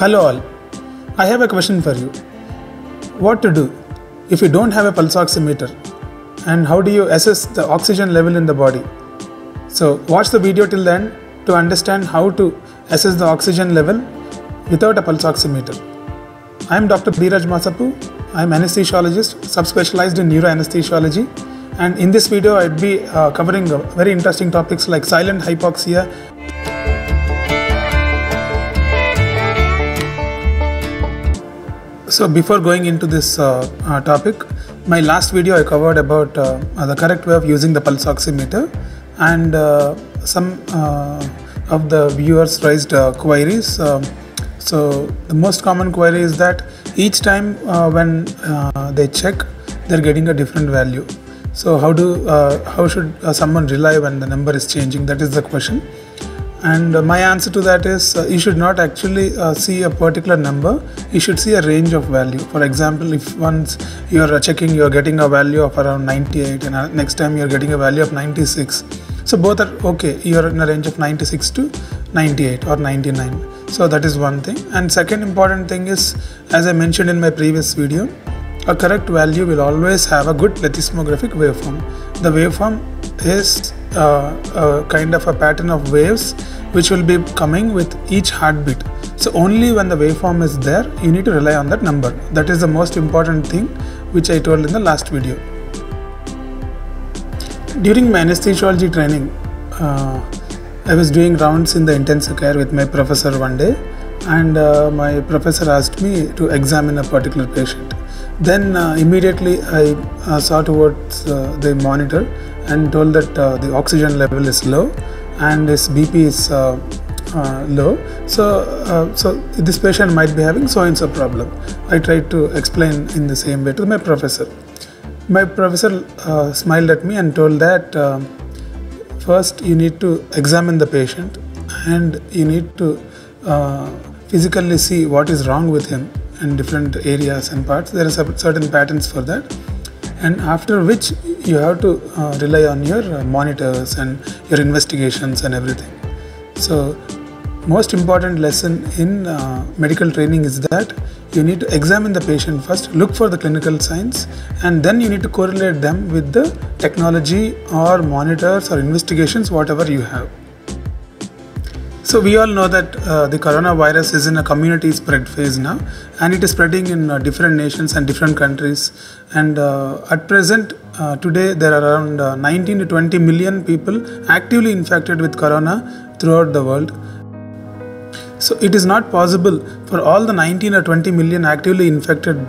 Hello all, I have a question for you. What to do if you don't have a pulse oximeter, and how do you assess the oxygen level in the body? So watch the video till the end to understand how to assess the oxygen level without a pulse oximeter. I am Dr. Dheeraj Masapu. I am anesthesiologist subspecialized in neuroanesthesiology, and in this video I'd be covering very interesting topics like silent hypoxia. So before going into this topic, my last video I covered about the correct way of using the pulse oximeter, and some of the viewers raised queries. So the most common query is that each time when they check, they're getting a different value. So how should someone rely when the number is changing? That is the question. And my answer to that is you should not actually see a particular number. You should see a range of value. For example, if once you're checking, you're getting a value of around 98, and next time you're getting a value of 96. So both are okay. You're in a range of 96 to 98 or 99. So that is one thing. And second important thing is, as I mentioned in my previous video, a correct value will always have a good plethysmographic waveform. The waveform is a kind of a pattern of waves which will be coming with each heartbeat. So only when the waveform is there, you need to rely on that number. That is the most important thing which I told in the last video. During my anesthesiology training, I was doing rounds in the intensive care with my professor one day, and my professor asked me to examine a particular patient. Then immediately I saw towards the monitor and told that the oxygen level is low and his BP is low. So this patient might be having so and so problem. I tried to explain in the same way to my professor. My professor smiled at me and told that first you need to examine the patient and you need to physically see what is wrong with him in different areas and parts. There are certain patterns for that, and after which you have to rely on your monitors and your investigations and everything. So most important lesson in medical training is that you need to examine the patient first, look for the clinical signs, and then you need to correlate them with the technology or monitors or investigations, whatever you have. So we all know that the coronavirus is in a community spread phase now, and it is spreading in different nations and different countries. And at present, today there are around 19 to 20 million people actively infected with corona throughout the world. So it is not possible for all the 19 or 20 million actively infected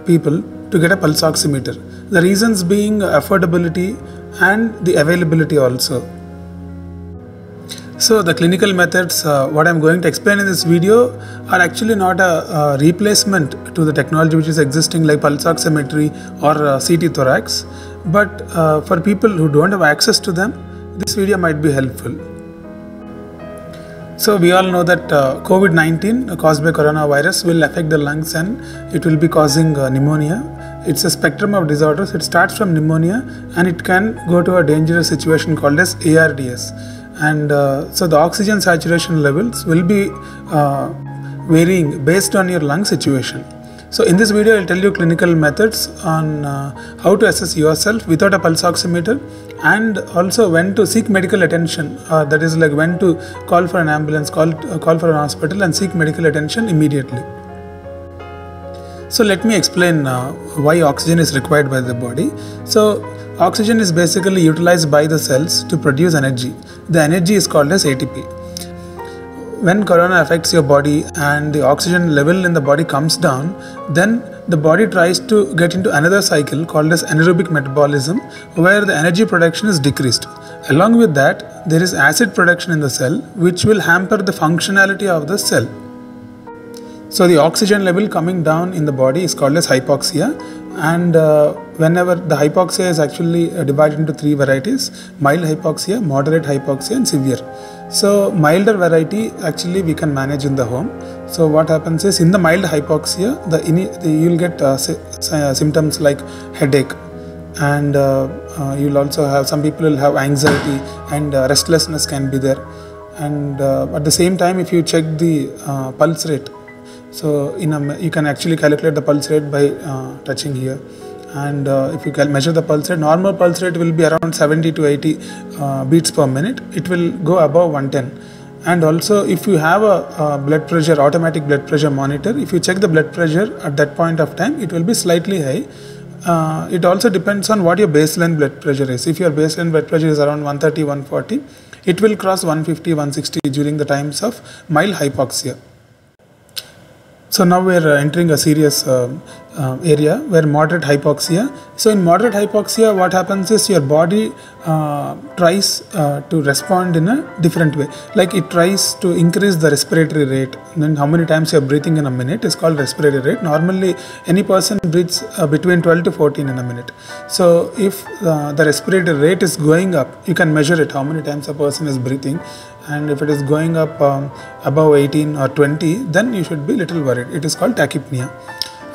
people to get a pulse oximeter. The reasons being affordability and the availability also. So the clinical methods, what I am going to explain in this video, are actually not a replacement to the technology which is existing like pulse oximetry or CT thorax, but for people who don't have access to them, this video might be helpful. So we all know that COVID-19 caused by coronavirus will affect the lungs and it will be causing pneumonia. It's a spectrum of disorders. It starts from pneumonia and it can go to a dangerous situation called as ARDS. And so the oxygen saturation levels will be varying based on your lung situation. So in this video I'll tell you clinical methods on how to assess yourself without a pulse oximeter, and also when to seek medical attention, that is like when to call for an ambulance, call for an hospital and seek medical attention immediately. So let me explain why oxygen is required by the body. So oxygen is basically utilized by the cells to produce energy. The energy is called as ATP. When corona affects your body and the oxygen level in the body comes down, then the body tries to get into another cycle called as anaerobic metabolism, where the energy production is decreased. Along with that, there is acid production in the cell which will hamper the functionality of the cell. So the oxygen level coming down in the body is called as hypoxia, and whenever the hypoxia is actually divided into three varieties: mild hypoxia, moderate hypoxia and severe. So milder variety actually we can manage in the home. So what happens is, in the mild hypoxia, you'll get symptoms like headache, and you'll also have, some people will have anxiety and restlessness can be there. and at the same time, if you check the pulse rate, so you can actually calculate the pulse rate by touching here. And if you can measure the pulse rate, normal pulse rate will be around 70 to 80 beats per minute. It will go above 110. And also, if you have a blood pressure, automatic blood pressure monitor, if you check the blood pressure at that point of time, it will be slightly high. It also depends on what your baseline blood pressure is. If your baseline blood pressure is around 130, 140, it will cross 150, 160 during the times of mild hypoxia. So now we are entering a serious area where moderate hypoxia. So in moderate hypoxia, what happens is your body tries to respond in a different way. Like it tries to increase the respiratory rate. Then how many times you are breathing in a minute is called respiratory rate. Normally, any person breathes between 12 to 14 in a minute. So if the respiratory rate is going up, you can measure it, how many times a person is breathing. And if it is going up above 18 or 20, then you should be little worried. It is called tachypnea.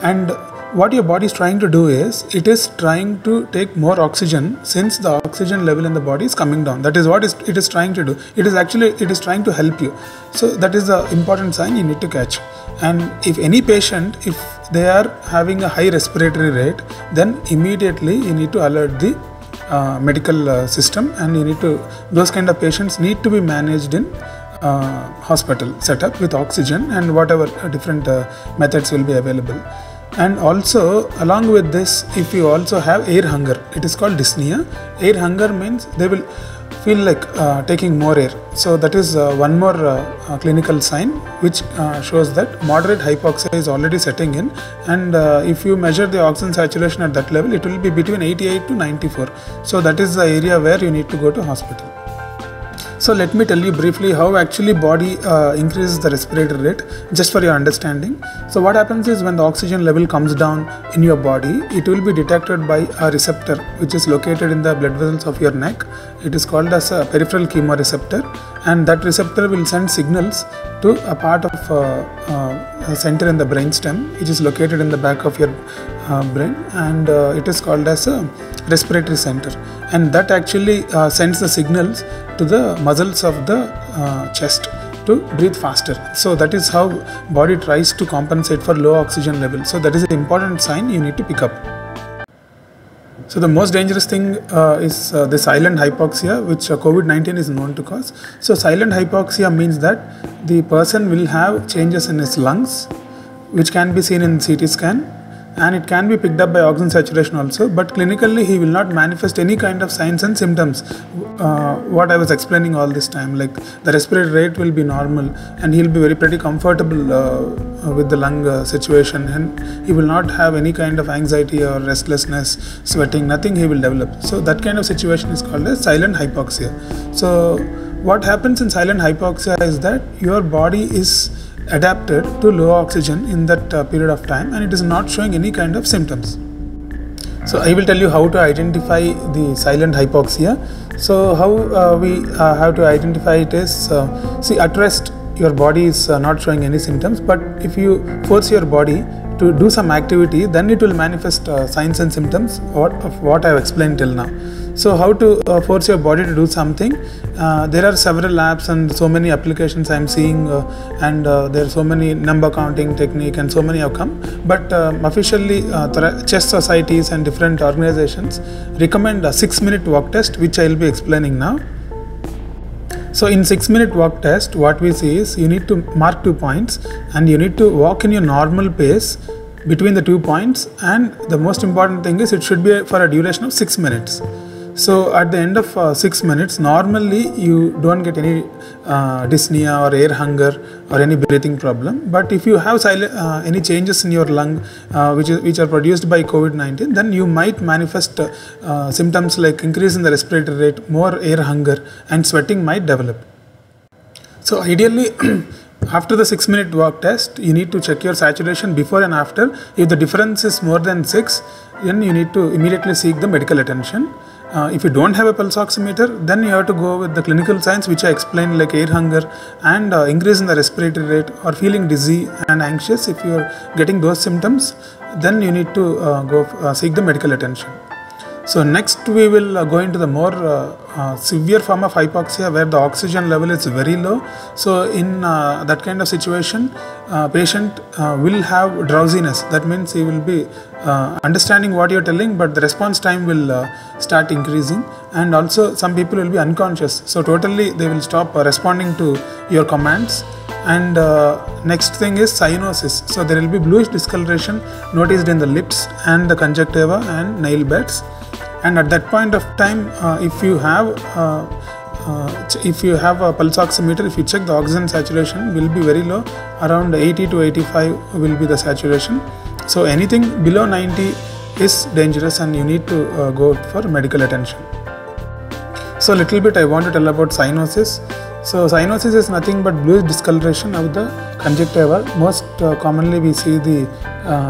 And what your body is trying to do is, it is trying to take more oxygen, since the oxygen level in the body is coming down. That is what it is trying to do. It is trying to help you. So that is the important sign you need to catch. And if any patient, if they are having a high respiratory rate, then immediately you need to alert the medical system, and you need to, those kind of patients need to be managed in hospital setup with oxygen and whatever different methods will be available. And also, along with this, if you also have air hunger, it is called dyspnea. Air hunger means they will feel like taking more air. So that is one more clinical sign which shows that moderate hypoxia is already setting in. And if you measure the oxygen saturation at that level, it will be between 88 to 94. So that is the area where you need to go to hospital. So let me tell you briefly how actually body increases the respiratory rate, just for your understanding. So what happens is, when the oxygen level comes down in your body, it will be detected by a receptor which is located in the blood vessels of your neck. It is called as a peripheral chemoreceptor, and that receptor will send signals to a part of a center in the brainstem, which is located in the back of your brain, and it is called as a respiratory center, and that actually sends the signals to the muscles of the chest to breathe faster. So that is how body tries to compensate for low oxygen level. So that is an important sign you need to pick up. So the most dangerous thing is the silent hypoxia, which COVID-19 is known to cause. So silent hypoxia means that the person will have changes in his lungs, which can be seen in CT scan, and it can be picked up by oxygen saturation also, but clinically he will not manifest any kind of signs and symptoms. What I was explaining all this time, like the respiratory rate will be normal, and he'll be pretty comfortable with the lung situation, and he will not have any kind of anxiety or restlessness, sweating, nothing he will develop. So that kind of situation is called as silent hypoxia. So what happens in silent hypoxia is that your body is adapted to low oxygen in that period of time, and it is not showing any kind of symptoms. So I will tell you how to identify the silent hypoxia. So how we have to identify it is, see, at rest your body is not showing any symptoms, but if you force your body to do some activity, then it will manifest signs and symptoms of what I have explained till now. So how to force your body to do something? There are several apps and so many applications I am seeing, and there are so many number counting technique and so many have come. But officially, chest societies and different organizations recommend a 6-minute walk test, which I will be explaining now. So in 6-minute walk test, what we see is, you need to mark 2 points and you need to walk in your normal pace between the 2 points, and the most important thing is, it should be for a duration of 6 minutes. So at the end of 6 minutes, normally you don't get any dyspnea or air hunger or any breathing problem. But if you have any changes in your lung which are produced by COVID-19, then you might manifest symptoms like increase in the respiratory rate, more air hunger, and sweating might develop. So ideally, after the 6-minute walk test, you need to check your saturation before and after. If the difference is more than 6, then you need to immediately seek the medical attention. If you don't have a pulse oximeter, then you have to go with the clinical signs which I explained, like air hunger and increase in the respiratory rate or feeling dizzy and anxious. If you are getting those symptoms, then you need to go seek the medical attention. So next we will go into the more severe form of hypoxia where the oxygen level is very low. So in that kind of situation, patient will have drowsiness. That means he will be understanding what you're telling, but the response time will start increasing, and also some people will be unconscious. So totally they will stop responding to your commands. And next thing is cyanosis. So there will be bluish discoloration noticed in the lips and the conjunctiva and nail beds. And at that point of time, if you have a pulse oximeter, if you check, the oxygen saturation will be very low, around 80 to 85 will be the saturation. So anything below 90 is dangerous and you need to go for medical attention. So little bit I want to tell about cyanosis. So cyanosis is nothing but bluish discoloration of the conjunctiva. Most commonly we see the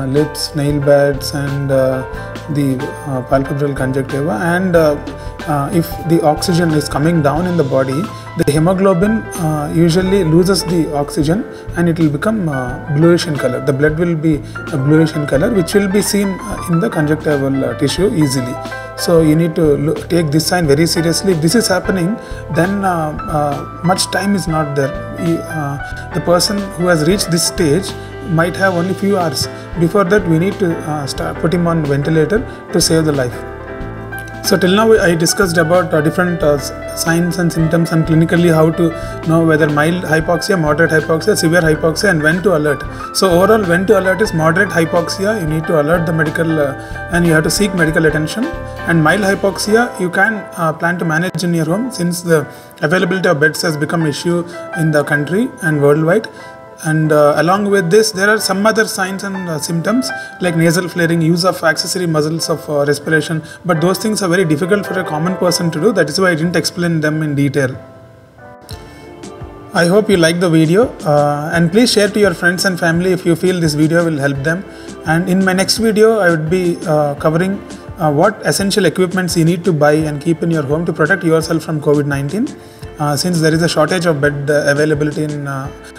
lips, nail beds and the palpebral conjunctiva, and if the oxygen is coming down in the body, the hemoglobin usually loses the oxygen and it will become bluish in color. The blood will be bluish in color, which will be seen in the conjunctival tissue easily. So you need to take this sign very seriously. If this is happening, then much time is not there. The person who has reached this stage might have only few hours. Before that, we need to put him on ventilator to save the life. So till now I discussed about different signs and symptoms and clinically how to know whether mild hypoxia, moderate hypoxia, severe hypoxia, and when to alert. So overall, when to alert is moderate hypoxia, you need to alert the medical and you have to seek medical attention. And mild hypoxia, you can plan to manage in your home, since the availability of beds has become issue in the country and worldwide. And along with this, there are some other signs and symptoms like nasal flaring, use of accessory muscles of respiration, but those things are very difficult for a common person to do. That is why I didn't explain them in detail. I hope you like the video, and please share to your friends and family if you feel this video will help them. And in my next video, I would be covering what essential equipments you need to buy and keep in your home to protect yourself from COVID-19. Since there is a shortage of bed availability in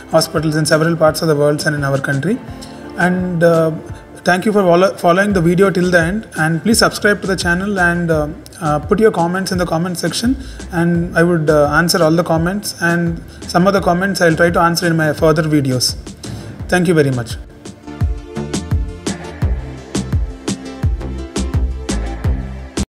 hospitals in several parts of the world and in our country. And thank you for following the video till the end, and please subscribe to the channel and put your comments in the comment section, and I would answer all the comments, and some of the comments I'll try to answer in my further videos. Thank you very much.